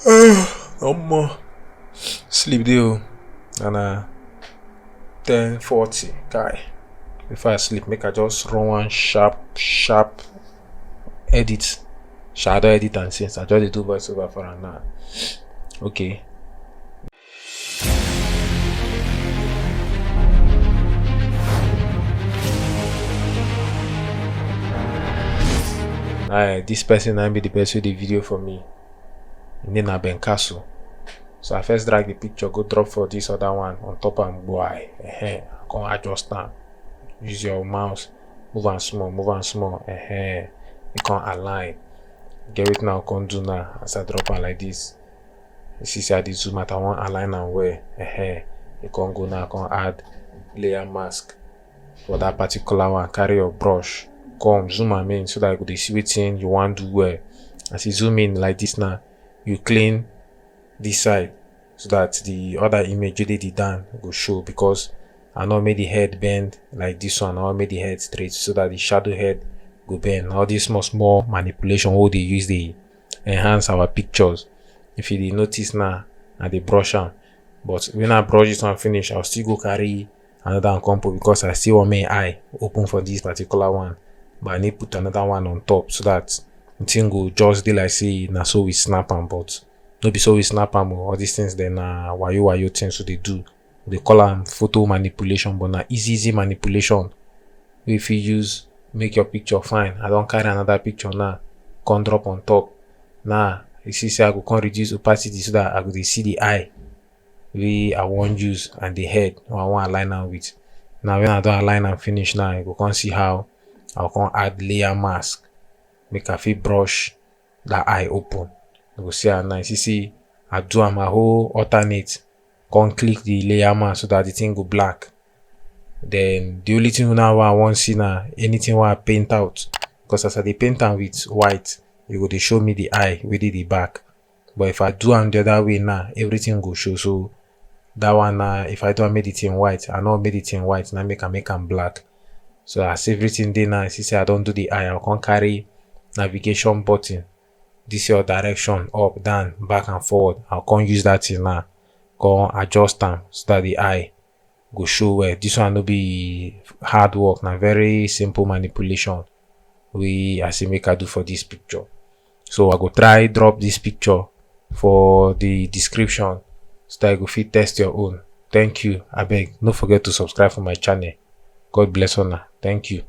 No more sleep deal and 10:40 guy. Before I sleep, make I just run one sharp edit. Shadow edit and since I just do voiceover for an hour. Okay. This person I be the person with the video for me. And then I been castle. So I first drag the picture, go drop for this other one on top and boy. Come adjust now. Use your mouse, move and small. You can align. Get it now, can do now as I drop on like this. You see I did zoom at one align and where you can go now, can add layer mask for that particular one. Carry your brush, come zoom am in so that you could see what thing you want to do well. As you zoom in like this now, you clean this side so that the other image you did done will show, because I not made the head bend like this one, I made the head straight so that the shadow head go bend. All this small manipulation how they use the enhance our pictures. If you did notice now, I dey brush am, but when I brush this one finish, I'll still go carry another compo because I still want my eye open for this particular one, but I need put another one on top so that the thing go just dey like say na so we snap am, but no be so we snap am. All these things then wayo things so they do. They call them photo manipulation, but na easy manipulation. If you use make your picture fine, I don't carry another picture now, come drop on top. Now you see say I go come reduce opacity so that I go see the eye we I want use and the head I want align am with. Now when I don't align and finish now, you go come see how I'll come add layer mask. Make a fit brush that eye open. You go see how nice. You see I do my whole alternate. Come click the layer mask so that the thing go black. Then the only thing now I want see now anything I paint out, because as I dey paint am with white, you go dey show me the eye with the back. But if I do am the other way now, everything go show. So that one now, if I don't make it in white, I not make it in white, now make am black. So as everything dey now, see say I don't do the eye, I can carry navigation button. This your direction, up, down, back and forward. I can use that thing now. Go adjust them so that the eye go show well. This one no be hard work, na very simple manipulation we as a maker do for this picture. So I go try drop this picture for the description so that you go fit test your own. Thank you. I beg, don't forget to subscribe for my channel. God bless you. Thank you.